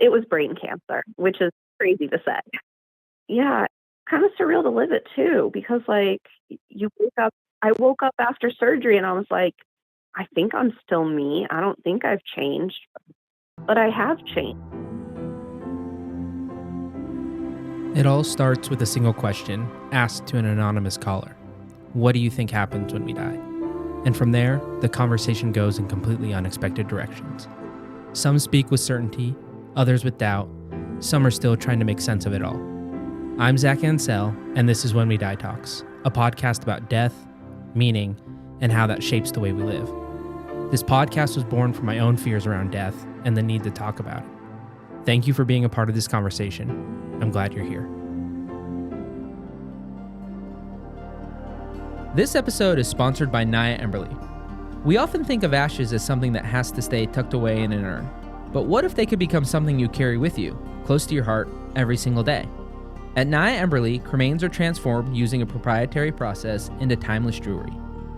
it was brain cancer, which is crazy to say. Yeah, kind of surreal to live it too, because like I woke up after surgery and I was like, I think I'm still me. I don't think I've changed, but I have changed. It all starts with a single question asked to an anonymous caller. What do you think happens when we die? And from there, the conversation goes in completely unexpected directions. Some speak with certainty, others with doubt. Some are still trying to make sense of it all. I'm Zach Ansell, and this is When We Die Talks, a podcast about death, meaning, and how that shapes the way we live. This podcast was born from my own fears around death and the need to talk about it. Thank you for being a part of this conversation. I'm glad you're here. This episode is sponsored by Naya Emberly. We often think of ashes as something that has to stay tucked away in an urn. But what if they could become something you carry with you, close to your heart, every single day? At Naya Emberly, cremains are transformed using a proprietary process into timeless jewelry,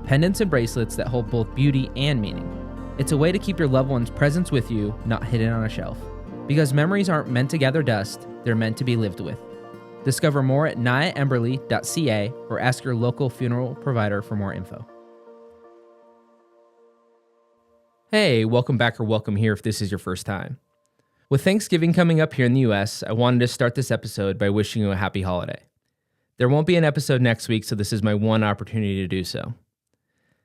pendants and bracelets that hold both beauty and meaning. It's a way to keep your loved one's presence with you, not hidden on a shelf. Because memories aren't meant to gather dust, they're meant to be lived with. Discover more at nayaemberly.ca or ask your local funeral provider for more info. Hey, welcome back or welcome here if this is your first time. With Thanksgiving coming up here in the US, I wanted to start this episode by wishing you a happy holiday. There won't be an episode next week, so this is my one opportunity to do so.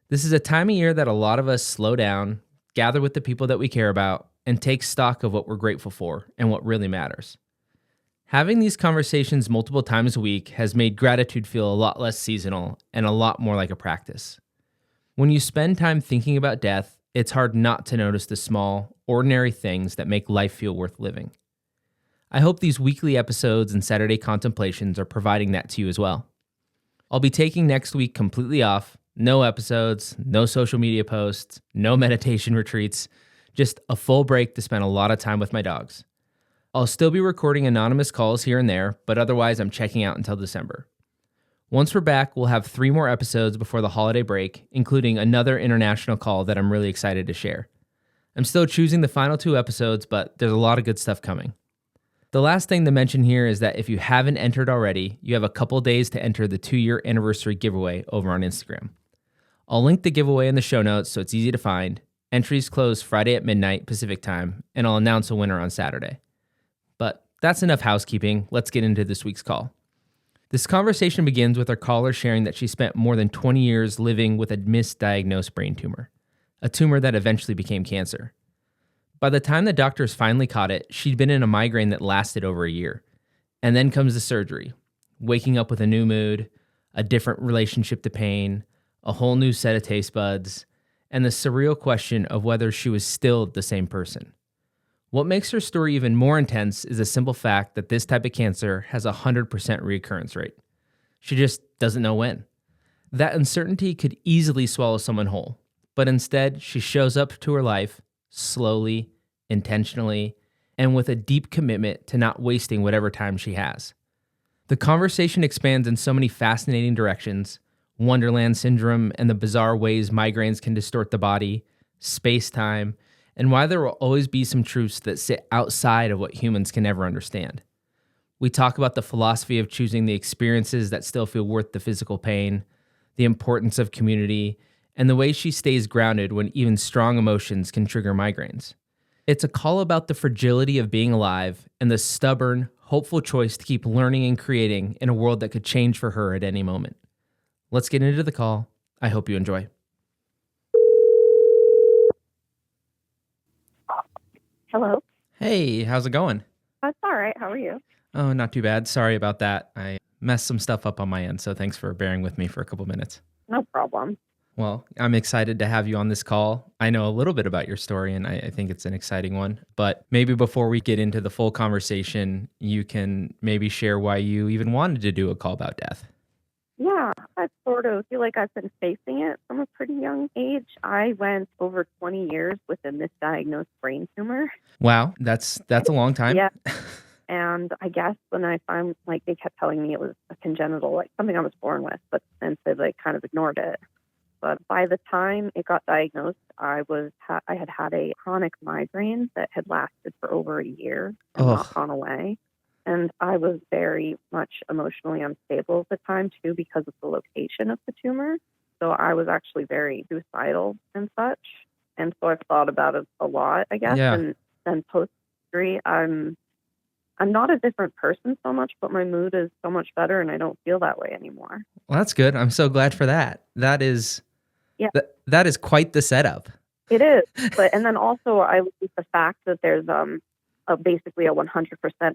This is a time of year that a lot of us slow down, gather with the people that we care about, and take stock of what we're grateful for and what really matters. Having these conversations multiple times a week has made gratitude feel a lot less seasonal and a lot more like a practice. When you spend time thinking about death, it's hard not to notice the small, ordinary things that make life feel worth living. I hope these weekly episodes and Saturday contemplations are providing that to you as well. I'll be taking next week completely off, no episodes, no social media posts, no meditation retreats, just a full break to spend a lot of time with my dogs. I'll still be recording anonymous calls here and there, but otherwise I'm checking out until December. Once we're back, we'll have 3 more episodes before the holiday break, including another international call that I'm really excited to share. I'm still choosing the final 2 episodes, but there's a lot of good stuff coming. The last thing to mention here is that if you haven't entered already, you have a couple days to enter the 2-year anniversary giveaway over on Instagram. I'll link the giveaway in the show notes so it's easy to find. Entries close Friday at midnight Pacific time, and I'll announce a winner on Saturday. But that's enough housekeeping. Let's get into this week's call. This conversation begins with our caller sharing that she spent more than 20 years living with a misdiagnosed brain tumor, a tumor that eventually became cancer. By the time the doctors finally caught it, she'd been in a migraine that lasted over a year. And then comes the surgery, waking up with a new mood, a different relationship to pain, a whole new set of taste buds, and the surreal question of whether she was still the same person. What makes her story even more intense is the simple fact that this type of cancer has a 100% recurrence rate. She just doesn't know when. That uncertainty could easily swallow someone whole, but instead she shows up to her life slowly, intentionally, and with a deep commitment to not wasting whatever time she has. The conversation expands in so many fascinating directions: Wonderland Syndrome and the bizarre ways migraines can distort the body, spacetime, and why there will always be some truths that sit outside of what humans can never understand. We talk about the philosophy of choosing the experiences that still feel worth the physical pain, the importance of community, and the way she stays grounded when even strong emotions can trigger migraines. It's a call about the fragility of being alive and the stubborn, hopeful choice to keep learning and creating in a world that could change for her at any moment. Let's get into the call. I hope you enjoy. Hello. Hey, how's it going? That's all right. How are you? Oh, not too bad. Sorry about that. I messed some stuff up on my end, so thanks for bearing with me for a couple minutes. No problem. Well, I'm excited to have you on this call. I know a little bit about your story, and I think it's an exciting one. But maybe before we get into the full conversation, you can maybe share why you even wanted to do a call about death. Yeah, I sort of feel like I've been facing it from a pretty young age. I went over 20 years with a misdiagnosed brain tumor. Wow, that's a long time. Yeah. And I guess when I found, they kept telling me it was a congenital, something I was born with, but since they kind of ignored it. but by the time it got diagnosed, I had a chronic migraine that had lasted for over a year and not gone away. And I was very much emotionally unstable at the time, too, because of the location of the tumor. So I was actually very suicidal and such. And so I've thought about it a lot, I guess. Yeah. And then post-surgery, I'm not a different person so much, but my mood is so much better, and I don't feel that way anymore. Well, that's good. I'm so glad for that. That is quite the setup. It is. And then also I look at the fact that there's basically a 100%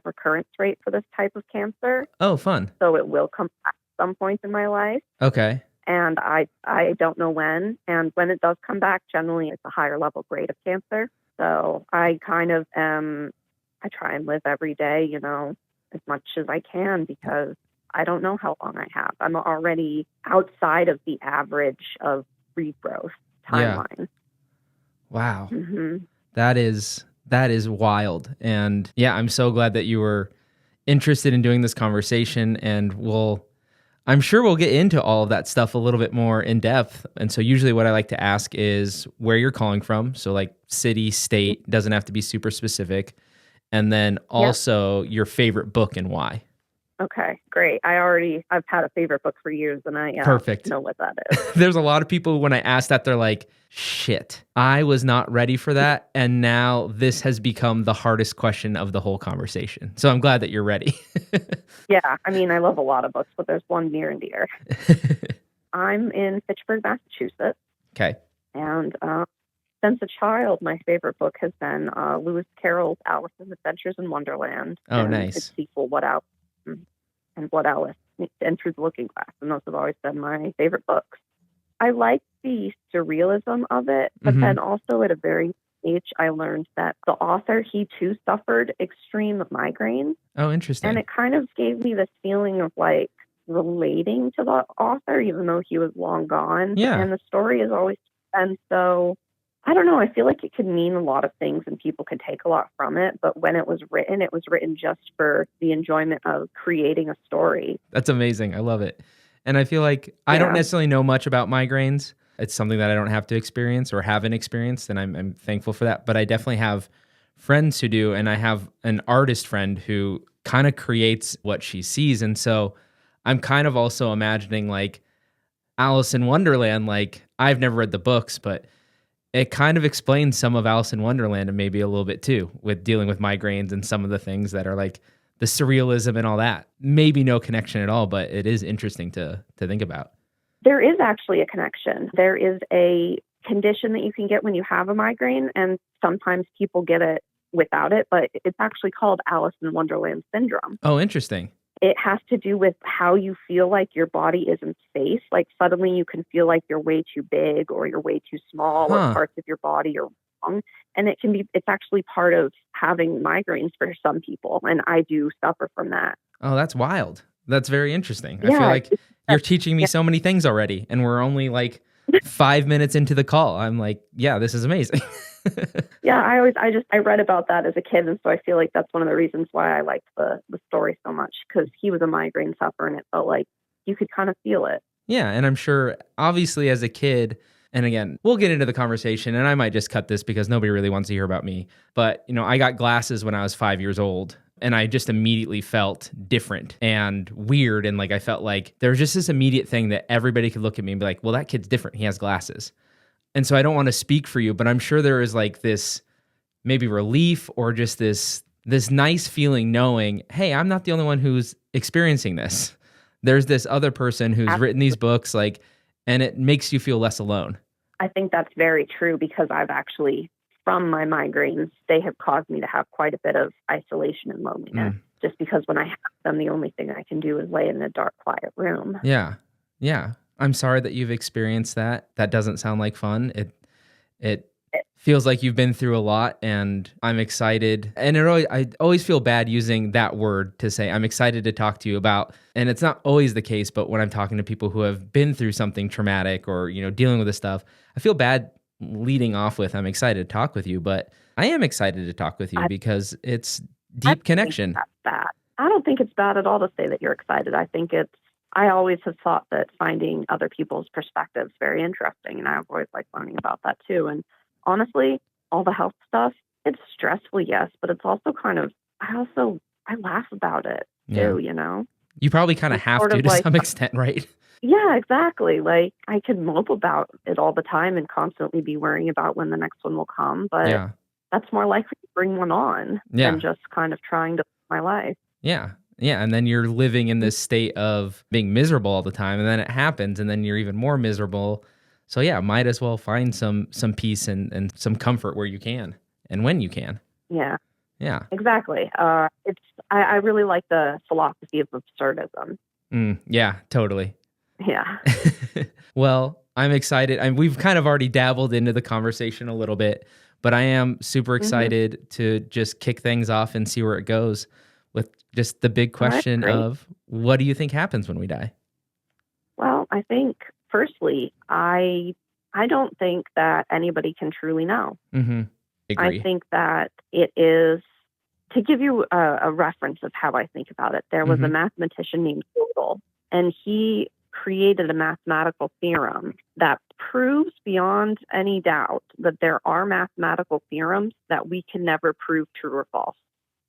recurrence rate for this type of cancer. Oh, fun. So it will come back at some point in my life. Okay. And I don't know when. And when it does come back, generally it's a higher level grade of cancer. So I kind of I try and live every day, as much as I can, because I don't know how long I have. I'm already outside of the average of regrowth timeline. Yeah. Wow. Mm-hmm. That is wild. And yeah, I'm so glad that you were interested in doing this conversation, and I'm sure we'll get into all of that stuff a little bit more in depth. And so usually what I like to ask is where you're calling from. So like city, state, doesn't have to be super specific. And then also your favorite book and why. Okay, great. I've had a favorite book for years, and I Perfect. know what that is. There's a lot of people, when I ask that, they're like, shit, I was not ready for that. And now this has become the hardest question of the whole conversation. So I'm glad that you're ready. Yeah, I mean, I love a lot of books, but there's one near and dear. I'm in Fitchburg, Massachusetts. Okay. And since a child, my favorite book has been Lewis Carroll's Alice's Adventures in Wonderland. Oh, and nice. its sequel, What Alice, and What Alice, and Through the Looking Glass. And those have always been my favorite books. I like the surrealism of it, but then also at a very age, I learned that the author, he too suffered extreme migraines. Oh, interesting. And it kind of gave me this feeling of like relating to the author, even though he was long gone. Yeah. And the story has always been so, I don't know, I feel like it could mean a lot of things and people could take a lot from it. But when it was written just for the enjoyment of creating a story. That's amazing. I love it. And I feel like I don't necessarily know much about migraines. It's something that I don't have to experience or haven't experienced, and I'm thankful for that. But I definitely have friends who do, and I have an artist friend who kind of creates what she sees. And so I'm kind of also imagining like Alice in Wonderland. Like, I've never read the books, but it kind of explains some of Alice in Wonderland and maybe a little bit too, with dealing with migraines and some of the things that are like the surrealism and all that. Maybe no connection at all, but it is interesting to think about. There is actually a connection. There is a condition that you can get when you have a migraine, and sometimes people get it without it, but it's actually called Alice in Wonderland Syndrome. Oh, interesting. It has to do with how you feel like your body is in space. Like suddenly you can feel like you're way too big or you're way too small or parts of your body are wrong. And it's actually part of having migraines for some people. And I do suffer from that. Oh, that's wild. That's very interesting. I feel like you're teaching me so many things already, and we're only like 5 minutes into the call. I'm like, yeah, this is amazing. Yeah, I read about that as a kid, and so I feel like that's one of the reasons why I liked the story so much, because he was a migraine sufferer, and it felt like you could kind of feel it. Yeah, and I'm sure, obviously, as a kid, and again, we'll get into the conversation, and I might just cut this because nobody really wants to hear about me, but, I got glasses when I was 5 years old, and I just immediately felt different and weird, and like I felt like there was just this immediate thing that everybody could look at me and be like, well, that kid's different. He has glasses. And so I don't want to speak for you, but I'm sure there is like this maybe relief or just this nice feeling knowing, hey, I'm not the only one who's experiencing this. There's this other person who's written these books, like, and it makes you feel less alone. I think that's very true, because I've actually, from my migraines, they have caused me to have quite a bit of isolation and loneliness. Just because when I have them, the only thing I can do is lay in a dark, quiet room. Yeah. Yeah. I'm sorry that you've experienced that. That doesn't sound like fun. It feels like you've been through a lot, and I'm excited. And I always feel bad using that word to say I'm excited to talk to you about. And it's not always the case, but when I'm talking to people who have been through something traumatic or, dealing with this stuff, I feel bad leading off with I'm excited to talk with you, but I am excited to talk with you because it's deep connection. That's bad. I don't think it's bad at all to say that you're excited. I think it's I always have thought that finding other people's perspectives very interesting, and I've always liked learning about that too. And honestly, all the health stuff, it's stressful, yes, but it's also kind of, I laugh about it too, you know? You probably kind of It's have sort to of like, some extent, right? yeah, exactly. Like I could mope about it all the time and constantly be worrying about when the next one will come, but Yeah. that's more likely to bring one on Yeah. than just kind of trying to live my life. Yeah. Yeah. And then you're living in this state of being miserable all the time. And then it happens and then you're even more miserable. So yeah, might as well find some peace and some comfort where you can and when you can. Yeah. Yeah. Exactly. I really like the philosophy of absurdism. Yeah, totally. Yeah. Well, I'm excited. We've kind of already dabbled into the conversation a little bit, but I am super excited to just kick things off and see where it goes with just the big Well, that's question great. of what do you think happens when we die? Well, I think firstly, I don't think that anybody can truly know. Mm-hmm. I Agree. think that it is, to give you a reference of how I think about it, there was a mathematician named Gödel, and he created a mathematical theorem that proves beyond any doubt that there are mathematical theorems that we can never prove true or false.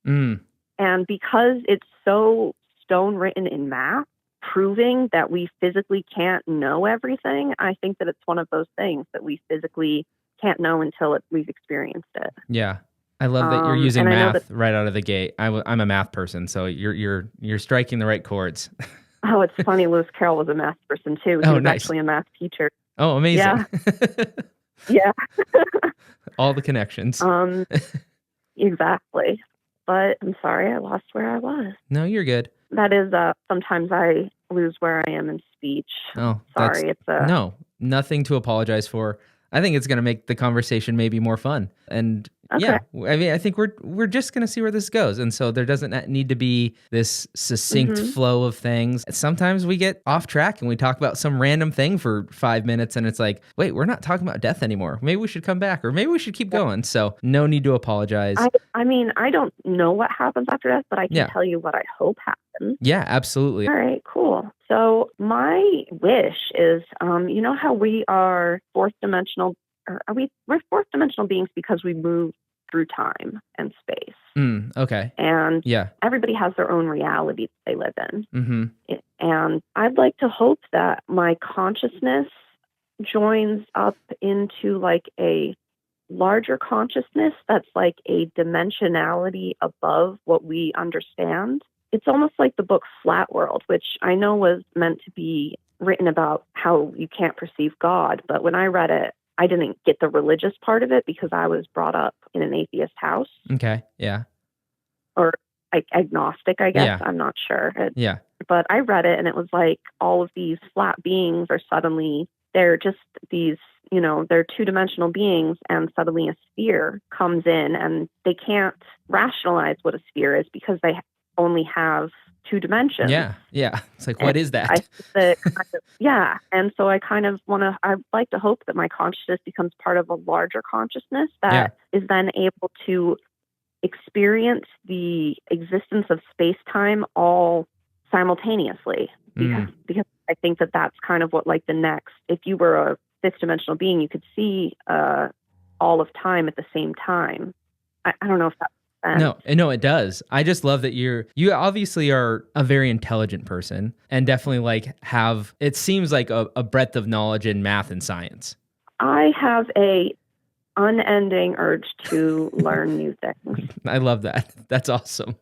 Mm. And because it's so stone written in math, proving that we physically can't know everything, I think that it's one of those things that we physically can't know until we've experienced it. Yeah. I love that you're using and I know math right out of the gate. I'm a math person, so you're striking the right chords. Oh, it's funny. Lewis Carroll was a math person too. He was Nice. actually a math teacher. Oh, amazing. Yeah. All the connections. Exactly. But I'm sorry, I lost where I was. No, you're good. That is, sometimes I lose where I am in speech. Oh, Sorry. no, nothing to apologize for. I think it's going to make the conversation maybe more fun. And Okay. I mean, I think we're just going to see where this goes. And so there doesn't need to be this succinct flow of things. Sometimes we get off track and we talk about some random thing for 5 minutes and it's like, wait, we're not talking about death anymore. Maybe we should come back or maybe we should keep going. So no need to apologize. I mean, I don't know what happens after death, but I can tell you what I hope happens. Yeah, absolutely. All right, cool. So my wish is, you know how we are fourth dimensional, we're fourth dimensional beings because we move through time and space. Okay. And everybody has their own reality that they live in. Mm-hmm. And I'd like to hope that my consciousness joins up into like a larger consciousness that's like a dimensionality above what we understand. It's almost like the book Flat World, which I know was meant to be written about how you can't perceive God. But when I read it, I didn't get the religious part of it because I was brought up in an atheist house. Okay. Yeah. Or agnostic, I guess. Yeah. I'm not sure. Yeah. But I read it and it was like all of these flat beings are suddenly, they're just these, you know, they're two-dimensional beings, and suddenly a sphere comes in and they can't rationalize what a sphere is because they only have 2 dimensions. Yeah. Yeah. It's like, what is that? And so I'd like to hope that my consciousness becomes part of a larger consciousness that is then able to experience the existence of space-time all simultaneously. Because I think that that's kind of what, like, the next, if you were a fifth dimensional being, you could see all of time at the same time. I don't know if that makes sense. No, it does. I just love that you obviously are a very intelligent person and definitely like have, it seems like a breadth of knowledge in math and science. I have a unending urge to learn new things. I love that. That's awesome.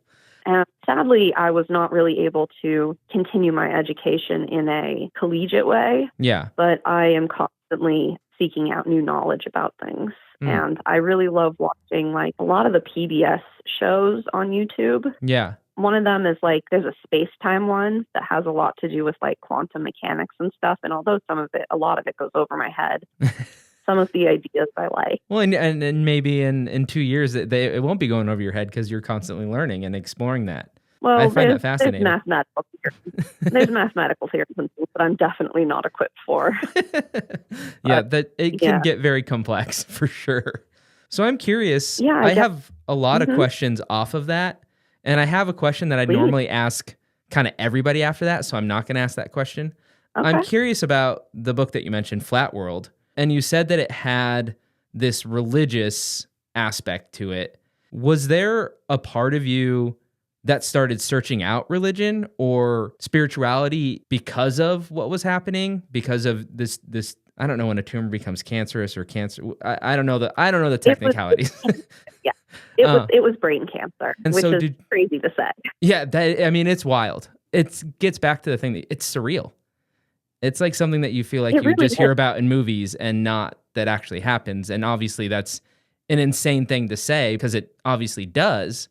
And sadly, I was not really able to continue my education in a collegiate way. Yeah. But I am constantly seeking out new knowledge about things. And I really love watching like a lot of the PBS shows on YouTube. Yeah. One of them is like, there's a space-time one that has a lot to do with like quantum mechanics and stuff. And although a lot of it goes over my head, some of the ideas I like. Well, and maybe in 2 years, it won't be going over your head because you're constantly learning and exploring that. Well, I find that fascinating. There's mathematical theories and things that I'm definitely not equipped for. It can get very complex for sure. So I'm curious. Yeah, I have a lot of questions off of that. And I have a question that I normally ask kind of everybody after that, so I'm not going to ask that question. I'm Okay. curious about the book that you mentioned, Flat World, and you said that it had this religious aspect to it. Was there a part of you that started searching out religion or spirituality because of what was happening? Because of this I don't know when a tumor becomes cancerous or cancer. I don't know the technicalities. Yeah. Uh, It was brain cancer, and which so is crazy to say. yeah, it's wild. It gets back to the thing that it's surreal. It's like something that you feel like It you really just hear is. about in movies and not that actually happens. And obviously that's an insane thing to say because it obviously does,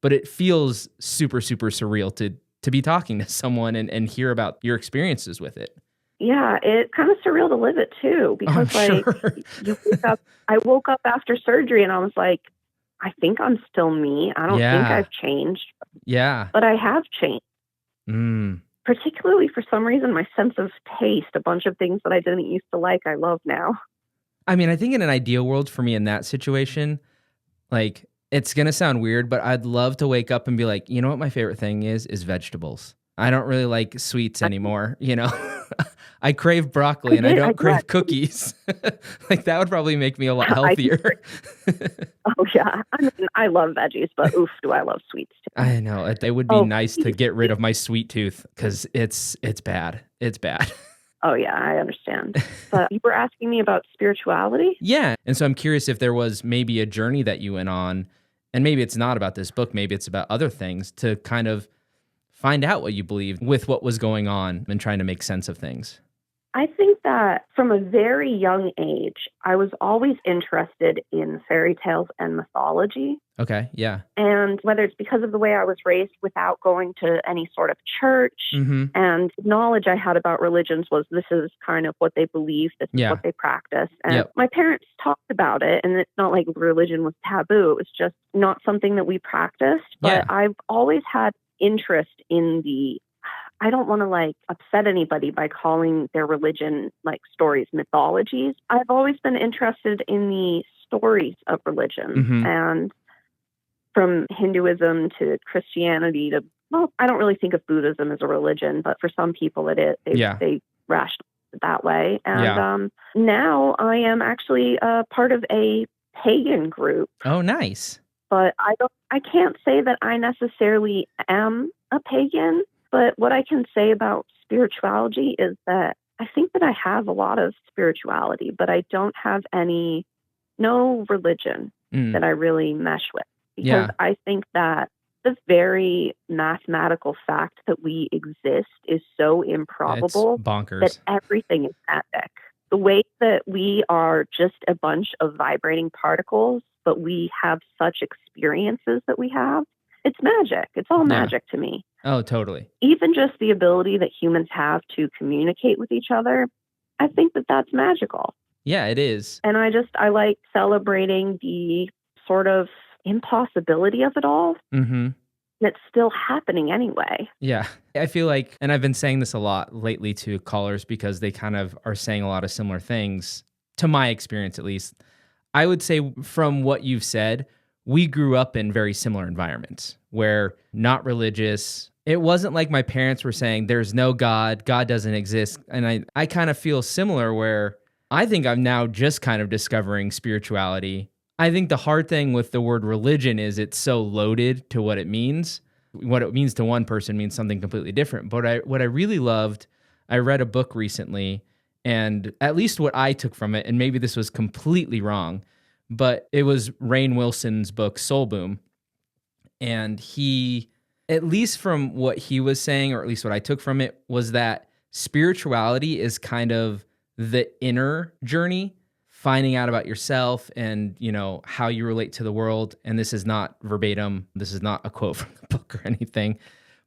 but it feels super, super surreal to be talking to someone and hear about your experiences with it. Yeah, it's kind of surreal to live it too, Oh, I'm because like sure. you wake up. I woke up after surgery and I was like, I think I'm still me. I don't think Yeah. I've changed, Yeah. but I have changed. Mm. Particularly for some reason, my sense of taste, a bunch of things that I didn't used to like, I love now. I mean, I think in an ideal world for me in that situation, like it's going to sound weird, but I'd love to wake up and be like, you know what my favorite thing is vegetables. I don't really like sweets I, anymore, you know. I crave I broccoli and I did. I don't do crave actually. cookies. Like that would probably make me a lot I do. healthier. Oh yeah. I mean, I love veggies, but oof, do I love sweets too. I know it would be Oh, nice to cookies. get rid of my sweet tooth cuz it's bad. It's bad. Oh yeah, I understand. But you were asking me about spirituality? Yeah. And so I'm curious if there was maybe a journey that you went on, and maybe it's not about this book, maybe it's about other things to kind of find out what you believed with what was going on and trying to make sense of things. I think that from a very young age, I was always interested in fairy tales and mythology. Okay. Yeah. And whether it's because of the way I was raised without going to any sort of church Mhm. and knowledge I had about religions was this is kind of what they believe, this is what Yeah. they practice. And Yep. my parents talked about it, and it's not like religion was taboo. It was just not something that we practiced. But Yeah. I've always had interest in I don't want to like upset anybody by calling their religion like stories mythologies. I've always been interested in the stories of religion, Mhm. and from Hinduism to Christianity to, well, I don't really think of Buddhism as a religion, but for some people it is. Yeah. They rationalize it that way. And Yeah. now I am actually part of a pagan group, Oh, nice. but I can't say that I necessarily am a pagan. But what I can say about spirituality is that I think that I have a lot of spirituality, but I don't have no religion Mm. that I really mesh with, because Yeah. I think that the very mathematical fact that we exist is so It's improbable that bonkers. everything is magic. The way that we are just a bunch of vibrating particles, but we have such experiences that we have, it's magic. It's all Yeah. magic to me. Oh, totally. Even just the ability that humans have to communicate with each other, I think that that's magical. Yeah, it is. And I like celebrating the sort of impossibility of it all. Mhm. It's still happening anyway. Yeah. I feel like, and I've been saying this a lot lately to callers because they kind of are saying a lot of similar things, to my experience at least. I would say from what you've said, we grew up in very similar environments where not religious. It wasn't like my parents were saying there's no God, God doesn't exist. And I kind of feel similar where I think I'm now just kind of discovering spirituality. I think the hard thing with the word religion is it's so loaded to what it means. What it means to one person means something completely different. But what I really loved, I read a book recently, and at least what I took from it, and maybe this was completely wrong, but it was Rainn Wilson's book Soul Boom. And he, at least from what he was saying, or at least what I took from it, was that spirituality is kind of the inner journey, finding out about yourself and, you know, how you relate to the world. And this is not verbatim, this is not a quote from the book or anything.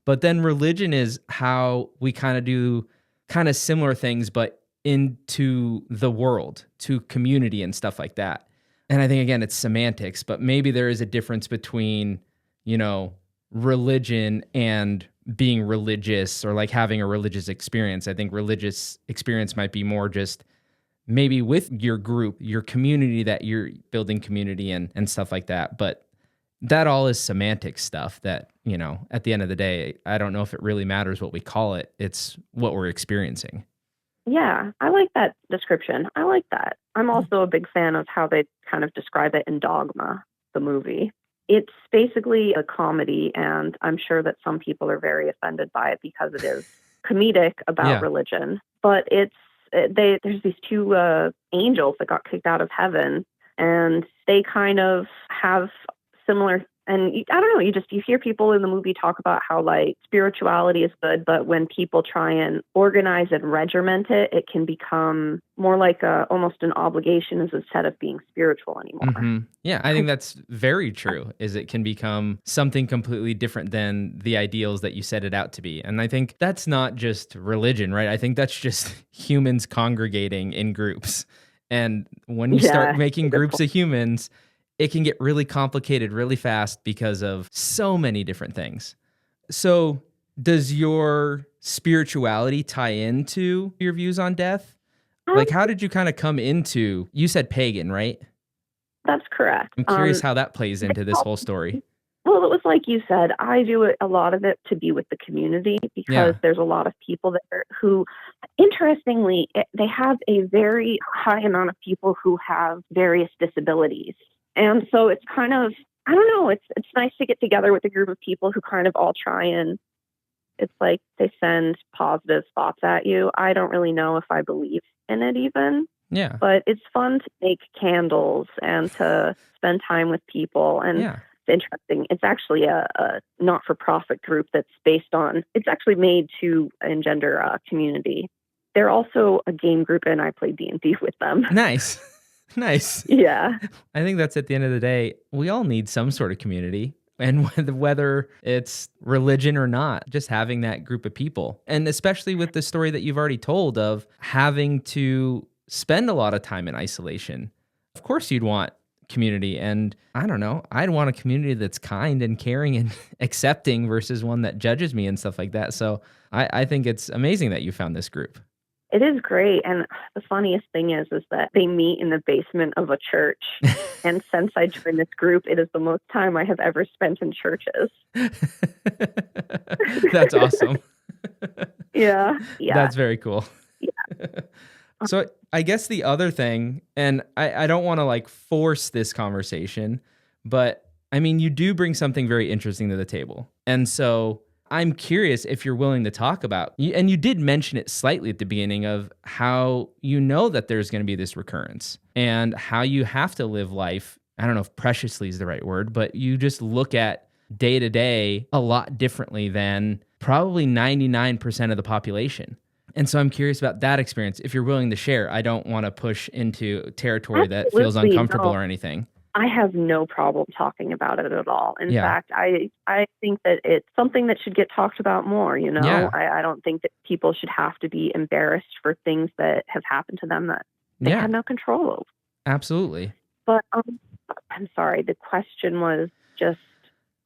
But then religion is how we kind of do kind of similar things, but into the world, to community and stuff like that. And I think, again, it's semantics, but maybe there is a difference between, you know, religion and being religious or like having a religious experience. I think religious experience might be more just maybe with your group, your community that you're building community and stuff like that. But that all is semantic stuff that, at the end of the day, I don't know if it really matters what we call it. It's what we're experiencing. Yeah, I like that description. I like that. I'm also a big fan of how they kind of describe it in Dogma, the movie. It's basically a comedy, and I'm sure that some people are very offended by it because it is comedic about religion. But there's these two angels that got kicked out of heaven, and they kind of have similar. And I don't know, you hear people in the movie talk about how like spirituality is good, but when people try and organize and regiment it, it can become more like almost an obligation instead of being spiritual anymore. Mm-hmm. Yeah, I think that's very true, is it can become something completely different than the ideals that you set it out to be. And I think that's not just religion, right? I think that's just humans congregating in groups. And when you start making groups of humans, it can get really complicated really fast because of so many different things. So does your spirituality tie into your views on death? Like, how did you kind of come into, you said pagan, right? That's correct. I'm curious how that plays into this whole story. Well, it was like you said, I do a lot of it to be with the community because there's a lot of people there who, interestingly, they have a very high amount of people who have various disabilities. And so it's kind of, I don't know, it's nice to get together with a group of people who kind of all try and, it's like they send positive thoughts at you. I don't really know if I believe in it even. Yeah. But it's fun to make candles and to spend time with people. And it's interesting. It's actually a not-for-profit group that's based on, it's actually made to engender a community. They're also a game group, and I play D&D with them. Nice. Nice. Yeah. I think that's at the end of the day, we all need some sort of community. And whether it's religion or not, just having that group of people. And especially with the story that you've already told of having to spend a lot of time in isolation. Of course you'd want community. And I don't know, I'd want a community that's kind and caring and accepting versus one that judges me and stuff like that. So I think it's amazing that you found this group. It is great. And the funniest thing is that they meet in the basement of a church. And since I joined this group, it is the most time I have ever spent in churches. That's awesome. Yeah. That's very cool. Yeah. So I guess the other thing, and I don't want to like force this conversation, but I mean, you do bring something very interesting to the table. And so I'm curious if you're willing to talk about, and you did mention it slightly at the beginning of how you know that there's going to be this recurrence and how you have to live life. I don't know if preciously is the right word, but you just look at day to day a lot differently than probably 99% of the population. And so I'm curious about that experience. If you're willing to share, I don't want to push into territory that feels uncomfortable or anything. I have no problem talking about it at all. In fact, I think that it's something that should get talked about more, you know? Yeah. I don't think that people should have to be embarrassed for things that have happened to them that they had no control over. Absolutely. But I'm sorry, the question was just...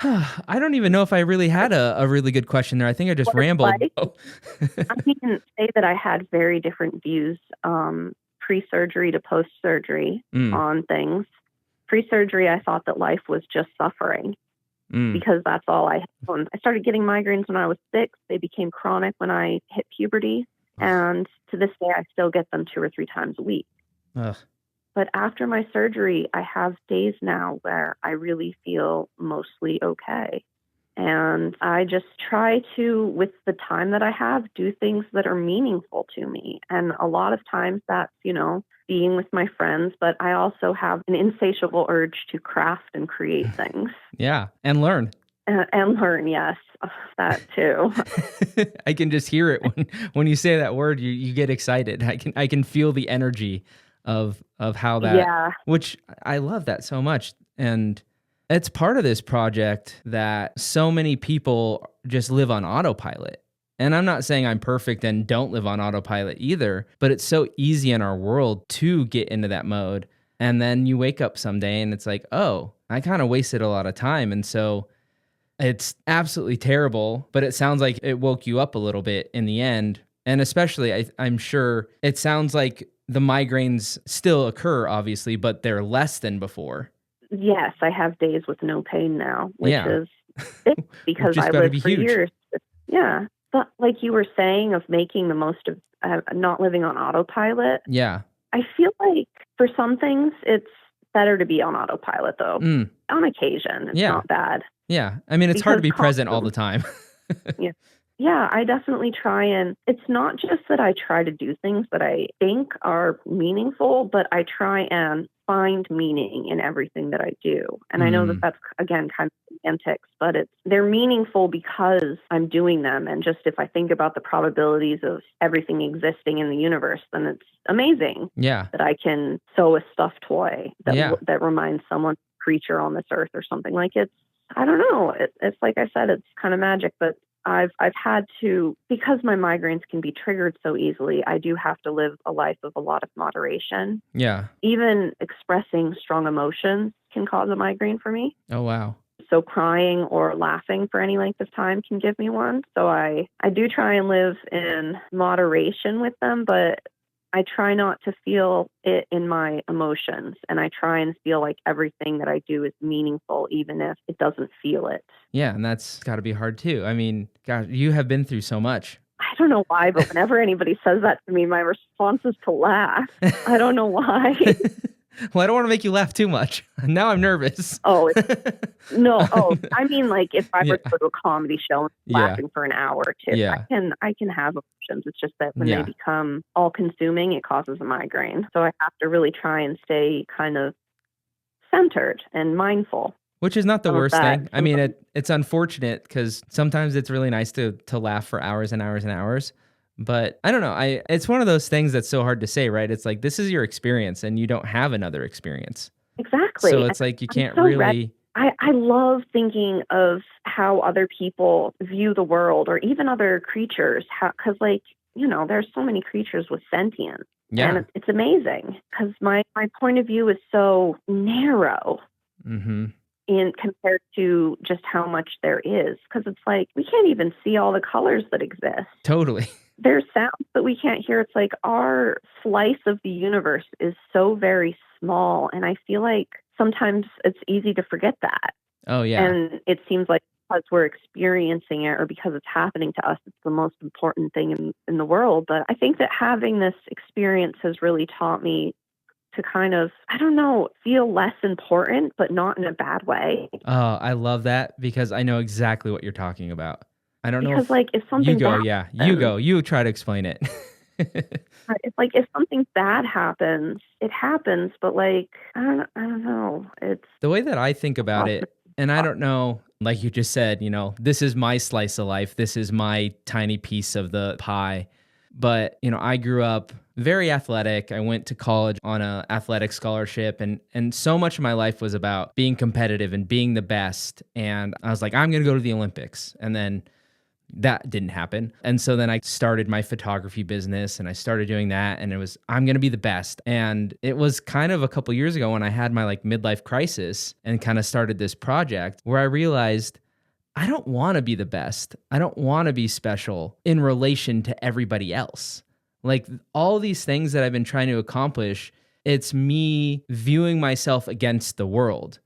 I don't even know if I really had a really good question there. I think I just rambled. Like, I can say that I had very different views pre-surgery to post-surgery on things. Pre-surgery, I thought that life was just suffering because that's all I had. I started getting migraines when I was 6. They became chronic when I hit puberty. And to this day, I still get them 2 or 3 times a week. Ugh. But after my surgery, I have days now where I really feel mostly okay. And I just try to, with the time that I have, do things that are meaningful to me. And a lot of times that's, being with my friends, but I also have an insatiable urge to craft and create things. Yeah, and learn. And learn, yes, that too. I can just hear it when you say that word. You get excited. I can feel the energy of how that. Which I love that so much, and it's part of this project that so many people just live on autopilot. And I'm not saying I'm perfect and don't live on autopilot either, but it's so easy in our world to get into that mode. And then you wake up someday and it's like, oh, I kind of wasted a lot of time. And so it's absolutely terrible, but it sounds like it woke you up a little bit in the end. And especially, I'm sure it sounds like the migraines still occur, obviously, but they're less than before. Yes, I have days with no pain now, which Yeah. is big because Which is I about to lived be for huge. years. Yeah. But like you were saying, of making the most of not living on autopilot, Yeah. I feel like for some things it's better to be on autopilot, though. Mm. On occasion, it's Yeah. not bad. Yeah. I mean, it's hard to Because be present all the time. yeah. Yeah, I definitely try, and it's not just that I try to do things that I think are meaningful, but I try and find meaning in everything that I do. And I know that that's, again, kind of semantics, but they're meaningful because I'm doing them. And just if I think about the probabilities of everything existing in the universe, then it's amazing Yeah. that I can sew a stuffed toy that Yeah. that reminds someone creature on this earth or something. Like I don't know. It's like I said, it's kind of magic, but I've had to, because my migraines can be triggered so easily, I do have to live a life of a lot of moderation. Yeah. Even expressing strong emotions can cause a migraine for me. Oh, wow. So crying or laughing for any length of time can give me one. So I do try and live in moderation with them, but I try not to feel it in my emotions. And I try and feel like everything that I do is meaningful, even if it doesn't feel it. Yeah, and that's got to be hard too. I mean, gosh, you have been through so much. I don't know why, but whenever anybody says that to me, my response is to laugh. I don't know why. Well, I don't want to make you laugh too much. Now I'm nervous. Oh, no. Oh, I mean, like if I were Yeah. to go to a comedy show and Yeah. laughing for an hour or two, Yeah. I can have emotions. It's just that when Yeah. they become all consuming, it causes a migraine. So I have to really try and stay kind of centered and mindful. Which is not the Some of worst that. thing. I mean, it's unfortunate because sometimes it's really nice to laugh for hours and hours and hours. But I don't know. It's one of those things that's so hard to say, right? It's like this is your experience and you don't have another experience. Exactly. So it's like you can't so really. I love thinking of how other people view the world, or even other creatures, because, like, you know, there's so many creatures with sentience. Yeah. And it's amazing because my point of view is so narrow Mm-hmm. in compared to just how much there is. Because it's like we can't even see all the colors that exist. Totally. There's sounds that we can't hear. It's like our slice of the universe is so very small. And I feel like sometimes it's easy to forget that. Oh, yeah. And it seems like because we're experiencing it or because it's happening to us, it's the most important thing in the world. But I think that having this experience has really taught me to kind of, I don't know, feel less important, but not in a bad way. Oh, I love that because I know exactly what you're talking about. I don't know Because, like, if something you go, bad yeah, happens, you go, you try to explain it. it's like if something bad happens, it happens. But like, I don't know. It's The way that I think about it, and I don't know, like you just said, you know, this is my slice of life. This is my tiny piece of the pie. But, you know, I grew up very athletic. I went to college on an athletic scholarship, and so much of my life was about being competitive and being the best. And I was like, I'm going to go to the Olympics. And then that didn't happen. And so then I started my photography business and I started doing that, and it was, I'm going to be the best. And it was kind of a couple years ago when I had my like midlife crisis and kind of started this project where I realized I don't want to be the best. I don't want to be special in relation to everybody else. Like all these things that I've been trying to accomplish, it's me viewing myself against the world.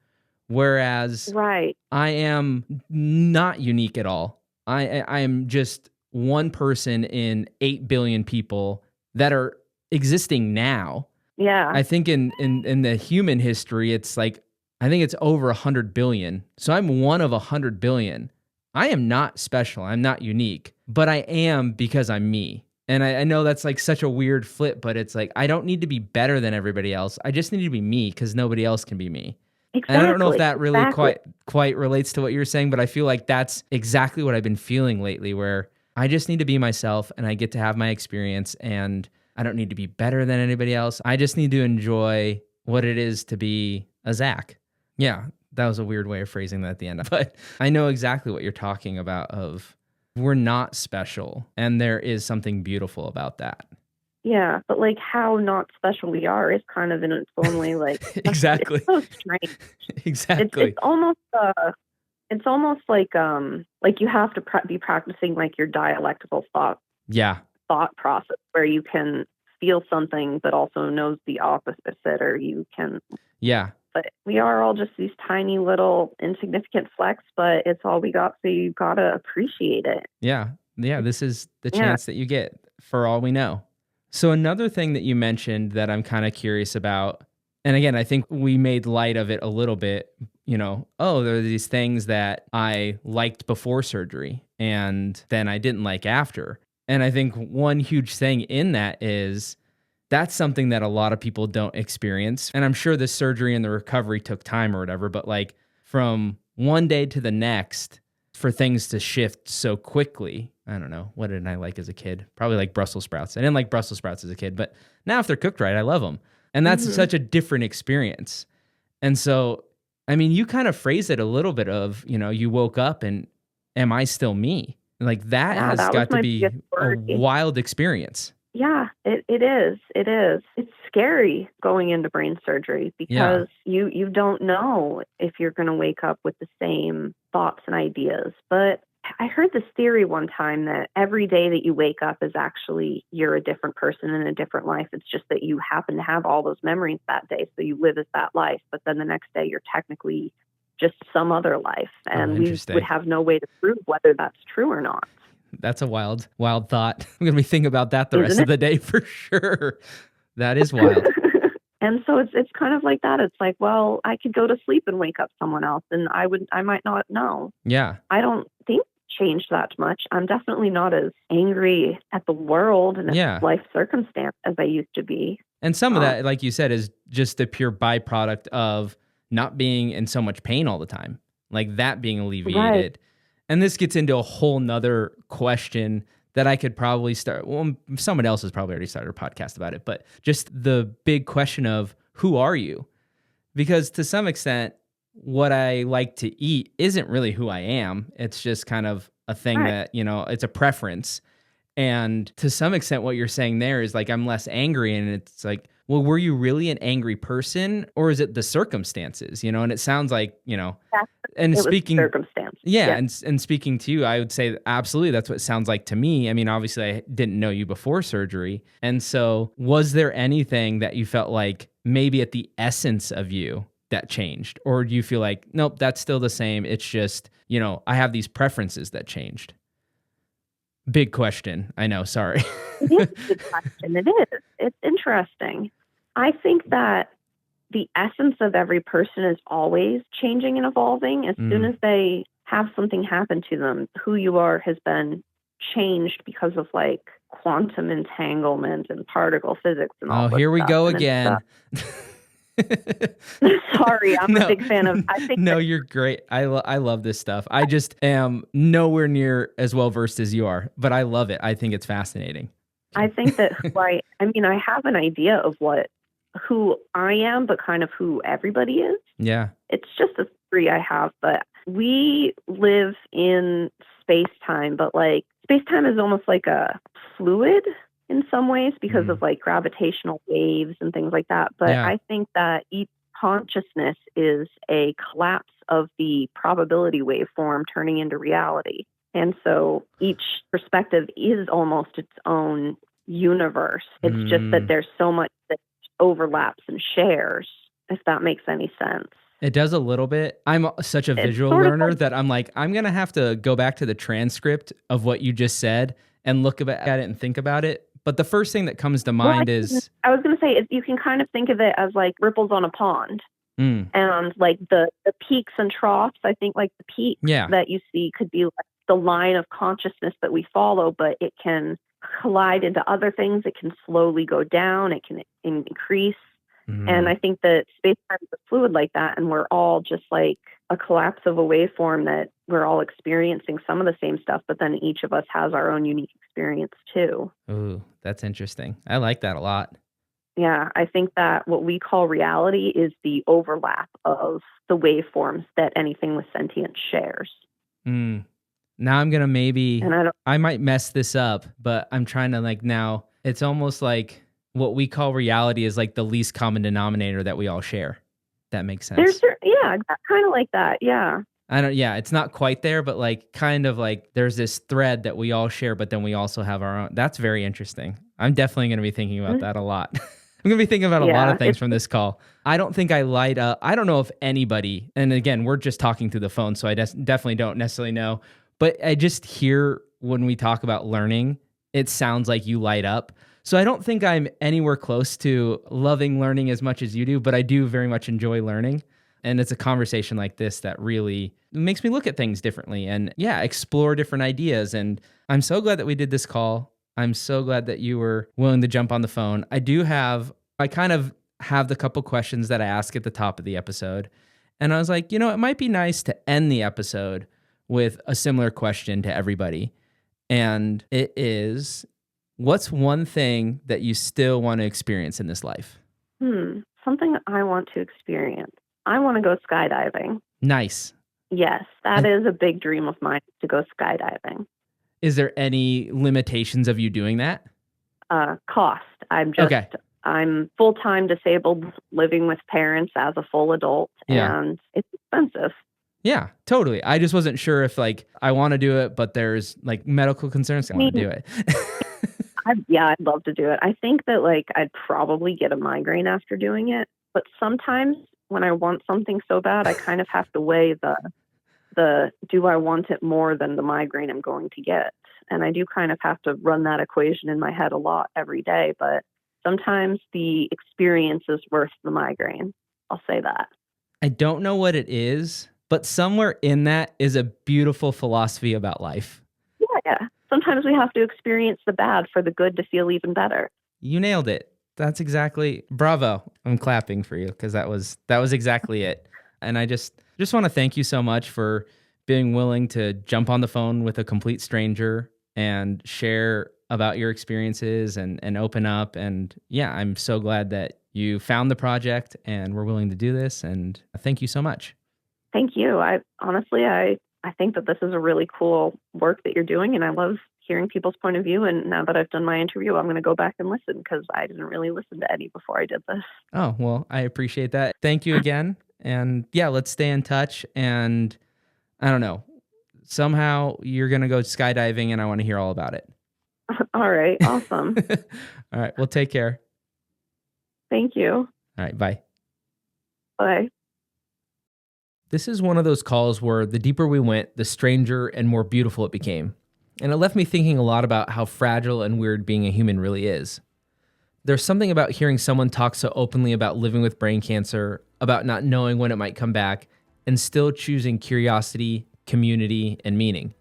Whereas right. I am not unique at all. I am just one person in 8 billion people that are existing now. Yeah. I think in the human history, it's like, I think it's over 100 billion. So I'm one of 100 billion. I am not special. I'm not unique, but I am because I'm me. And I know that's like such a weird flip, but it's like, I don't need to be better than everybody else. I just need to be me because nobody else can be me. Exactly. And I don't know if that really quite relates to what you're saying, but I feel like that's exactly what I've been feeling lately, where I just need to be myself and I get to have my experience, and I don't need to be better than anybody else. I just need to enjoy what it is to be a Zach. Yeah, that was a weird way of phrasing that at the end, but I know exactly what you're talking about of we're not special, and there is something beautiful about that. Yeah, but like how not special we are is kind of in its own way, like exactly. It's so strange. Exactly. It's almost like you have to be practicing like your dialectical thought process, where you can feel something but also knows the opposite, or you can but we are all just these tiny little insignificant flecks, but it's all we got, so you gotta appreciate it. Yeah. This is the chance that you get for all we know. So another thing that you mentioned that I'm kind of curious about, and again, I think we made light of it a little bit, there are these things that I liked before surgery and then I didn't like after. And I think one huge thing in that is that's something that a lot of people don't experience. And I'm sure the surgery and the recovery took time or whatever, but like from one day to the next, for things to shift so quickly. I don't know. What did I like as a kid? Probably like Brussels sprouts. I didn't like Brussels sprouts as a kid, but now if they're cooked right, I love them. And that's such a different experience. And so, I mean, you kind of phrase it a little bit of, you woke up and am I still me? Like that has got to be a wild experience. Yeah, it is. It is. It's scary going into brain surgery because you don't know if you're going to wake up with the same thoughts and ideas. But I heard this theory one time that every day that you wake up is actually you're a different person in a different life. It's just that you happen to have all those memories that day, so you live as that life. But then the next day you're technically just some other life, and we would have no way to prove whether that's true or not. That's a wild thought. I'm going to be thinking about that the rest of the day for sure. That is wild. And so it's kind of like that. It's like, well, I could go to sleep and wake up someone else and I might not know. Yeah. I don't think it's changed that much. I'm definitely not as angry at the world and its life circumstance as I used to be. And some of that, like you said, is just the pure byproduct of not being in so much pain all the time. Like that being alleviated. Right. And this gets into a whole nother question that I could probably start. Well, someone else has probably already started a podcast about it, but just the big question of who are you? Because to some extent, what I like to eat isn't really who I am. It's just kind of a thing that, it's a preference. And to some extent, what you're saying there is like, I'm less angry. And it's like, well, were you really an angry person or is it the circumstances, And it sounds like, and speaking circumstance. Yeah. And speaking to you, I would say absolutely. That's what it sounds like to me. I mean, obviously I didn't know you before surgery. And so was there anything that you felt like maybe at the essence of you that changed? Or do you feel like, nope, that's still the same. It's just, I have these preferences that changed. Big question. I know. Sorry. It is a good question. It is. It's interesting. I think that the essence of every person is always changing and evolving. As soon as they have something happen to them, who you are has been changed because of like quantum entanglement and particle physics and all. Oh, here we go again. Sorry, I'm a big fan of. I think you're great. I love this stuff. I just am nowhere near as well versed as you are, but I love it. I think it's fascinating. I think that I have an idea of who I am, but kind of who everybody is. Yeah, it's just a theory I have, but we live in space-time, but like space-time is almost like a fluid in some ways because of like gravitational waves and things like that. But I think that each consciousness is a collapse of the probability waveform turning into reality. And so each perspective is almost its own universe. It's just that there's so much that overlaps and shares, if that makes any sense. It does a little bit. I'm such a visual learner that I'm like, I'm going to have to go back to the transcript of what you just said and look at it and think about it. But the first thing that comes to mind is... I was going to say, you can kind of think of it as like ripples on a pond. And like the peaks and troughs, I think like the peaks that you see could be like the line of consciousness that we follow, but it can collide into other things. It can slowly go down. It can increase. And I think that space-time is a fluid like that, and we're all just like a collapse of a waveform that we're all experiencing some of the same stuff, but then each of us has our own unique experience too. Ooh, that's interesting. I like that a lot. Yeah, I think that what we call reality is the overlap of the waveforms that anything with sentience shares. Now I'm going to I might mess this up, but I'm trying to like now, it's almost like what we call reality is like the least common denominator that we all share. That makes sense. Kind of like that. Yeah. It's not quite there, but like kind of like there's this thread that we all share, but then we also have our own. That's very interesting. I'm definitely going to be thinking about that a lot. I'm going to be thinking about a lot Yeah, of things from this call. I don't think I light up. I don't know if anybody, and again, we're just talking through the phone, so I definitely don't necessarily know, but I just hear when we talk about learning, it sounds like you light up. So I don't think I'm anywhere close to loving learning as much as you do, but I do very much enjoy learning. And it's a conversation like this that really makes me look at things differently and explore different ideas. And I'm so glad that we did this call. I'm so glad that you were willing to jump on the phone. I kind of have the couple questions that I ask at the top of the episode. And I was like, it might be nice to end the episode with a similar question to everybody. And it is, what's one thing that you still want to experience in this life? Something I want to experience. I want to go skydiving. Nice. Yes, that is a big dream of mine, to go skydiving. Is there any limitations of you doing that? Cost. Okay. I'm full-time disabled, living with parents as a full adult, and it's expensive. Yeah, totally. I just wasn't sure if I want to do it, but there's medical concerns. I want to do it. I'd love to do it. I think that I'd probably get a migraine after doing it, but sometimes when I want something so bad, I kind of have to weigh the do I want it more than the migraine I'm going to get? And I do kind of have to run that equation in my head a lot every day, but sometimes the experience is worth the migraine. I'll say that. I don't know what it is, but somewhere in that is a beautiful philosophy about life. Yeah. Sometimes we have to experience the bad for the good to feel even better. You nailed it. That's exactly, bravo. I'm clapping for you because that was exactly it. And I just want to thank you so much for being willing to jump on the phone with a complete stranger and share about your experiences and open up. And I'm so glad that you found the project and were willing to do this. And thank you so much. Thank you. I think that this is a really cool work that you're doing, and I love hearing people's point of view. And now that I've done my interview, I'm going to go back and listen because I didn't really listen to any before I did this. Oh, well, I appreciate that. Thank you again. And let's stay in touch. And I don't know, somehow you're going to go skydiving and I want to hear all about it. All right. Awesome. All right. Well, take care. Thank you. All right. Bye. Bye. This is one of those calls where the deeper we went, the stranger and more beautiful it became. And it left me thinking a lot about how fragile and weird being a human really is. There's something about hearing someone talk so openly about living with brain cancer, about not knowing when it might come back, and still choosing curiosity, community, and meaning.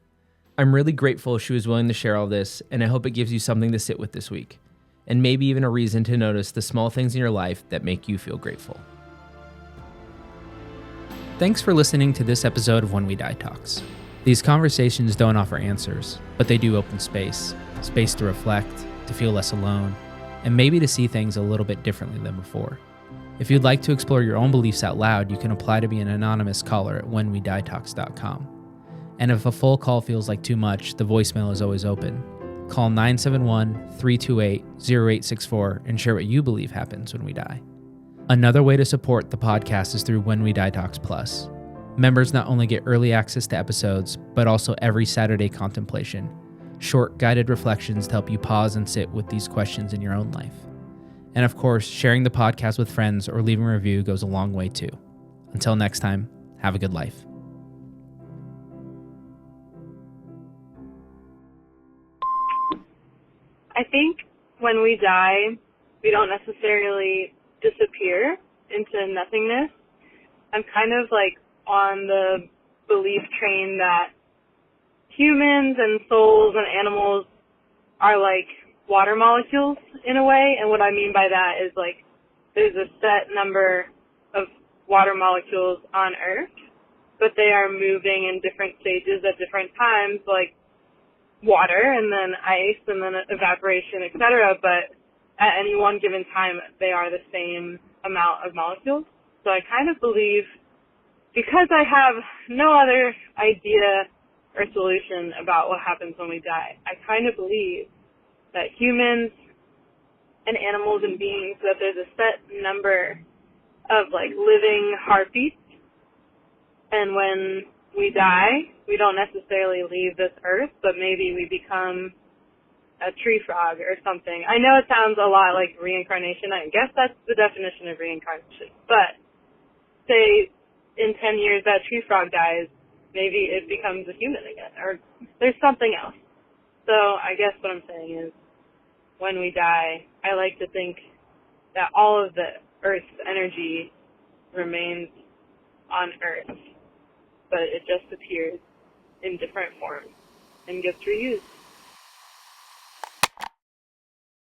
I'm really grateful she was willing to share all this, and I hope it gives you something to sit with this week, and maybe even a reason to notice the small things in your life that make you feel grateful. Thanks for listening to this episode of When We Die Talks. These conversations don't offer answers, but they do open space to reflect, to feel less alone, and maybe to see things a little bit differently than before. If you'd like to explore your own beliefs out loud, you can apply to be an anonymous caller at whenwedietalks.com. And if a full call feels like too much, the voicemail is always open. Call 971-328-0864 and share what you believe happens when we die. Another way to support the podcast is through When We Die Talks Plus. Members not only get early access to episodes, but also every Saturday contemplation, short guided reflections to help you pause and sit with these questions in your own life. And of course, sharing the podcast with friends or leaving a review goes a long way too. Until next time, have a good life. I think when we die, we don't necessarily disappear into nothingness. I'm kind of on the belief train that humans and souls and animals are like water molecules in a way. And what I mean by that is there's a set number of water molecules on Earth, but they are moving in different stages at different times, like water and then ice and then evaporation, etc. But at any one given time, they are the same amount of molecules. So I kind of believe, because I have no other idea or solution about what happens when we die, I kind of believe that humans and animals and beings, that there's a set number of living heartbeats, and when we die, we don't necessarily leave this earth, but maybe we become a tree frog or something. I know it sounds a lot like reincarnation. I guess that's the definition of reincarnation. But say in 10 years that tree frog dies, maybe it becomes a human again, or there's something else. So I guess what I'm saying is, when we die, I like to think that all of the Earth's energy remains on Earth, but it just appears in different forms and gets reused.